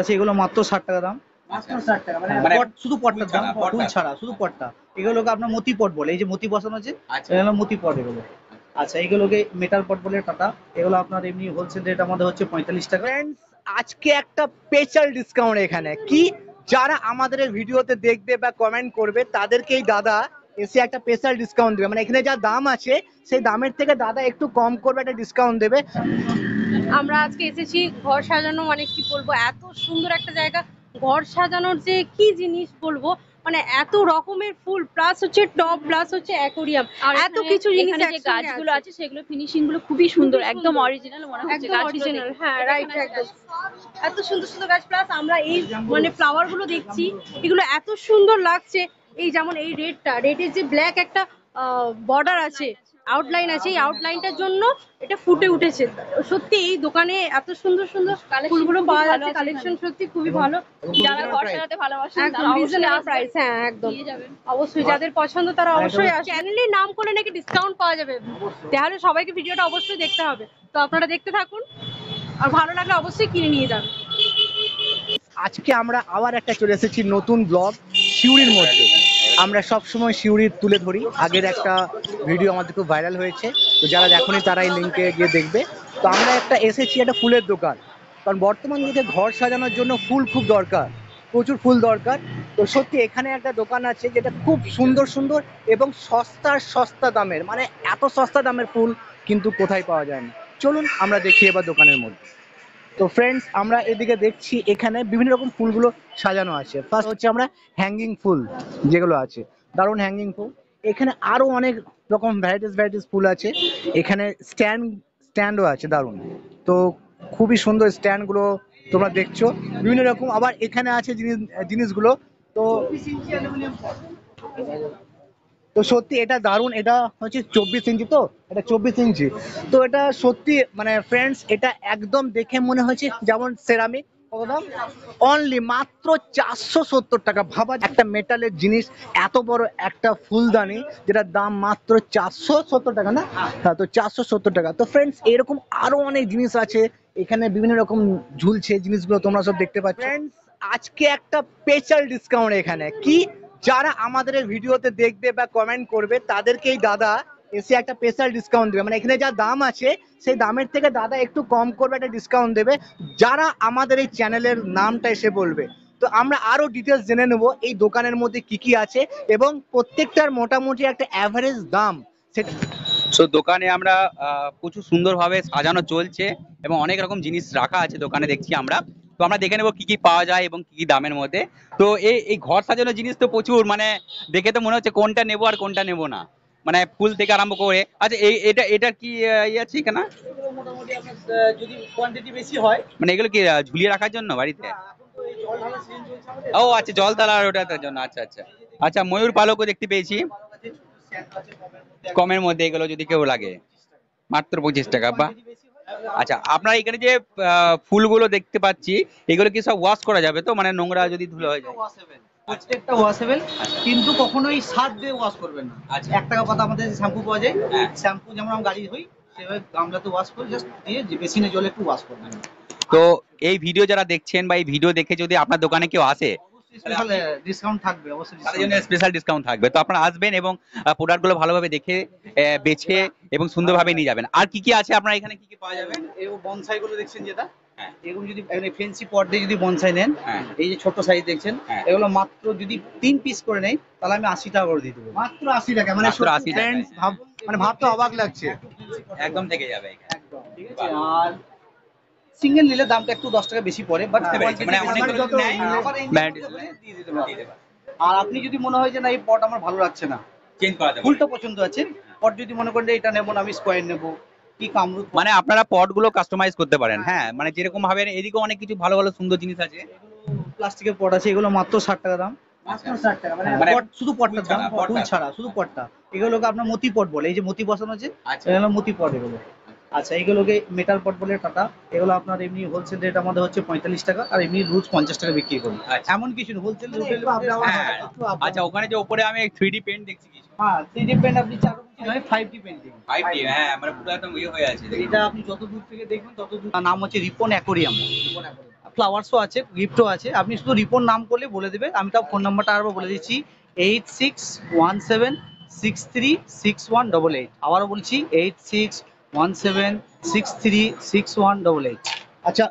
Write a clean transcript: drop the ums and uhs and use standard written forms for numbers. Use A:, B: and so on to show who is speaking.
A: আছে এগুলো মাত্র 60 টাকা দাম। মাত্র 60 টাকা মানে পট, শুধু পটটার দাম, ফুল ছাড়া শুধু পটটা। এগুলোকে আপনার মতি পট বলে, এই যে মতি বসানো আছে এগুলো মতি পট এগুলো। আচ্ছা এইগুলোকে মেটাল পট বলে টাটা। এগুলো আপনার এমনি হোলসেল রেট আমাদের হচ্ছে 45 টাকা।
B: ফ্রেন্ডস, আজকে একটা স্পেশাল ডিসকাউন্ট এখানে কি, যারা আমাদের এই ভিডিওতে দেখবে বা কমেন্ট করবে তাদেরকেই দাদা এসে একটা স্পেশাল ডিসকাউন্ট দেবে। মানে এখানে যা দাম আছে সেই দামের থেকে দাদা একটু কম করবে, একটা ডিসকাউন্ট দেবে।
C: আমরা আজকে এসেছি ঘর সাজানো, মানে কি বলবো, এত সুন্দর একটা জায়গা। ঘর সাজানোর যে কি জিনিস বলবো, মানে এত রকমের ফুল প্লাস হচ্ছে টপ প্লাস হচ্ছে অ্যাকোরিয়াম, এত কিছু জিনিস।
D: যে গাছগুলো আছে সেগুলো ফিনিশিং গুলো খুবই সুন্দর, একদম অরিজিনাল মনে হচ্ছে,
C: একদম অরিজিনাল। হ্যাঁ রাইট, একদম এত সুন্দর সুন্দর গাছ। প্লাস আমরা এই মানে ফ্লাওয়ার গুলো দেখছি, এগুলো এত সুন্দর লাগছে। এই যেমন এই রেডের যে ব্ল্যাক একটা বর্ডার আছে, আউটলাইন আছে, এই আউটলাইনটার জন্য এটা ফুটে উঠেছে। সত্যি এই দোকানে এত সুন্দর সুন্দর ফুলগুলো পাওয়া যাচ্ছে, কালেকশন সত্যি খুবই ভালো।
D: যারা ঘর সাজাতে ভালোবাসেন
C: একদম রিজনেবল প্রাইস। হ্যাঁ একদম, অবশ্যই যাদের পছন্দ তারা অবশ্যই আসে। চ্যানেলের নাম করলে নাকি ডিসকাউন্ট পাওয়া যাবে, তাহলে সবাইকে ভিডিওটা অবশ্যই দেখতে হবে। তো আপনারা দেখতে থাকুন, আর ভালো লাগলে অবশ্যই কিনে নিয়ে যান।
B: আজকে আমরা আবার একটা চলে এসেছি নতুন ব্লগ সিউড়ির মধ্যে। আমরা সবসময় সিউড়ি তুলে ধরি, আগের একটা ভিডিও আমাদের খুব ভাইরাল হয়েছে, তো যারা দেখোনি তারা এই লিঙ্কে গিয়ে দেখবে। তো আমরা একটা এসেছি একটা ফুলের দোকান, কারণ বর্তমান যুগে ঘর সাজানোর জন্য ফুল খুব দরকার, প্রচুর ফুল দরকার। তো সত্যি এখানে একটা দোকান আছে যেটা খুব সুন্দর সুন্দর এবং সস্তা দামের, মানে এত সস্তা দামের ফুল কিন্তু কোথায় পাওয়া যায় না। চলুন আমরা দেখি এবার দোকানের মধ্যে। তো ফ্রেন্ডস, আমরা এদিকে দেখছি এখানে বিভিন্ন রকম ফুলগুলো সাজানো আছে। ফার্স্ট হচ্ছে আমরা হ্যাঙ্গিং ফুল যেগুলো আছে, দারুণ হ্যাঙ্গিং ফুল। এখানে আরো অনেক রকম ভ্যারাইটিস ফুল আছে। এখানে স্ট্যান্ডও আছে দারুণ, তো খুবই সুন্দর স্ট্যান্ডগুলো তোমরা দেখছো বিভিন্ন রকম। আবার এখানে আছে জিনিসগুলো, তো তো সত্যি এটা দারুণ। এটা হচ্ছে 24 ইঞ্চি, তো এটা 24 ইঞ্চি। তো এটা সত্যি মানে ফ্রেন্ডস, এটা একদম দেখে মনে হচ্ছে যেমন সেরামিক। অনলি মাত্র 470 টাকা। ভাবা, একটা মেটালের জিনিস, এত বড় একটা ফুলদানি যেটার দাম মাত্র 470 টাকা না? হ্যাঁ, তো 470 টাকা। তো ফ্রেন্ডস, এরকম আরো অনেক জিনিস আছে এখানে, বিভিন্ন রকম ঝুলছে জিনিসগুলো তোমরা সব দেখতে পাচ্ছ। ফ্রেন্ডস, আজকে একটা স্পেশাল ডিসকাউন্ট এখানে কি, যারা আমাদের এই ভিডিওতে দেখবে বা কমেন্ট করবে তাদেরকেই দাদা এসে একটা স্পেশাল ডিসকাউন্ট দেবে। মানে এখানে যা দাম আছে সেই দামের থেকে দাদা একটু কম করবে, একটা ডিসকাউন্ট দেবে যারা আমাদের এই চ্যানেলের নামটা এসে বলবে। তো আমরা আরো ডিটেলস জেনে নেবো এই দোকানের মধ্যে কি কি আছে এবং প্রত্যেকটার মোটামুটি একটা অ্যাভারেজ দাম সেটা।
E: সো দোকানে আমরা প্রচুর সুন্দরভাবে সাজানো চলছে এবং অনেক রকম জিনিস রাখা আছে দোকানে দেখছি আমরা। তো আমরা দেখে নেবো কি কি পাওয়া যায় এবং কি কি দামের মধ্যে। তো এই ঘর সাজানোর জিনিস তো প্রচুর, মানে দেখে তো মনে হচ্ছে কোনটা নেবো আর কোনটা নেবো না, মানে ফুল থেকে আরম্ভ করে। আচ্ছা এটা কি ইয়ে আছে কেনা?
A: মোটামুটি আপনার যদি কোয়ান্টিটি বেশি হয়,
E: মানে এগুলো কি ঝুলিয়ে রাখার জন্য বাড়িতে? ও আচ্ছা, জল তালার ওটার জন্য। আচ্ছা আচ্ছা আচ্ছা, ময়ূর পালকও দেখতে পেয়েছি কমের মধ্যে। এগুলো যদি কেউ লাগে মাত্র 25 টাকা। বা আচ্ছা, আপনার এখানে যে ফুলগুলো দেখতে পাচ্ছি এগুলো কি সব ওয়াশ করা যাবে তো, মানে নোংরা যদি ধুলো হয়ে যায়?
A: প্রত্যেকটা ওয়াশেবল, কিন্তু কখনোই সার দিয়ে ওয়াশ করবেন না।
E: আচ্ছা।
A: 1 টাকা পাতা আমাদের শ্যাম্পু পাওয়া যায়,
E: হ্যাঁ।
A: শ্যাম্পু যেমন আমরা গাড়ি ধুই সেভাবে গামলাতে ওয়াশ করে জাস্ট দিয়ে বেসিনে জলে একটু ওয়াশ করবেন।
E: তো এই ভিডিও যারা দেখছেন বা এই ভিডিও দেখে যদি আপনার দোকানে কেউ আসে,
A: স্পেশাল ডিসকাউন্ট থাকবে, অবশ্যই
E: তাদের জন্য স্পেশাল ডিসকাউন্ট থাকবে। তো আপনারা আসবেন এবং প্রোডাক্টগুলো ভালোভাবে দেখে বেছে এবং সুন্দরভাবে নিয়ে যাবেন। আর কি কি আছে আপনার এখানে, কি কি পাওয়া যাবে?
A: এই বনসাই গুলো দেখছেন যেটা,
E: হ্যাঁ।
A: এগুলো যদি ফেন্সি পট দিয়ে যদি বনসাই নেন,
E: হ্যাঁ।
A: এই যে ছোট সাইজ দেখছেন,
E: হ্যাঁ।
A: এগুলো মাত্র যদি 3 পিস করে নেই তাহলে আমি 80 টাকা করে দিয়ে দেবো। মাত্র 80 টাকা, মানে
E: মাত্র 80 টাকা।
A: ফ্রেন্ডস মানে ভাবতে অবাক লাগছে।
E: একদম থেকে যাবে এখানে।
A: একদম ঠিক আছে। আর সিঙ্গেল নিলে দামটা একটু 10 টাকা বেশি পড়ে, বাট
E: মানে অনেকগুলো যদি নেয়, ব্যান্ড
A: দিয়ে দিতে পারবে। আর আপনি যদি মনে হয় যে না এই পট আমার ভালো লাগছে না,
E: চেঞ্জ করা যাবে।
A: ফুলটা পছন্দ আছে, পট যদি মনে করেন এটা নেবো না, আমি স্কোয়ার নেবো কি কামরুদ,
E: মানে আপনারা পটগুলো কাস্টমাইজ করতে পারেন। হ্যাঁ, মানে যেরকম ভাবে। এদিকেও অনেক কিছু ভালো ভালো সুন্দর জিনিস আছে।
A: প্লাস্টিকের পট আছে, এগুলো মাত্র 60 টাকা দাম। মাত্র 60 টাকা, মানে পট, শুধু পটটার দাম, ফুল ছাড়া শুধু পটটা। এগুলোকে আপনার মতি পট বলে, এই যে মতি বসানো আছে এগুলো মতি পট এগুলো। আচ্ছা এইগুলোকে মেটাল পট বলে টাটা। এগুলো আপনার এমনি হোলসেল রেট আমাদের হচ্ছে 45 টাকা, আর এমনি রোজ 50 টাকা বিক্রি করি। এমন কিছু হোলসেল রিটেল।
E: আচ্ছা, ওখানে যে উপরে আমি 3D পেন্ট দেখছি কিছু।
A: হ্যাঁ 3D পেন্ট আপনি 4 নয় 5D পেন্টিং।
E: 5D, হ্যাঁ, মানে পুরো একদম ইয়ে হয়ে আছে।
A: এটা আপনি যত দূর থেকে দেখবেন তত দূর। নাম হচ্ছে রিপন অ্যাকোরিয়াম। ফ্লাওয়ার্সও আছে, গিফটও আছে। আপনি শুধু রিপন নাম করলে বলে দেবে। আমি তাও ফোন নাম্বারটা আরও বলে দিচ্ছি, 8617636188। আবারও বলছি 8617636188।
B: আচ্ছা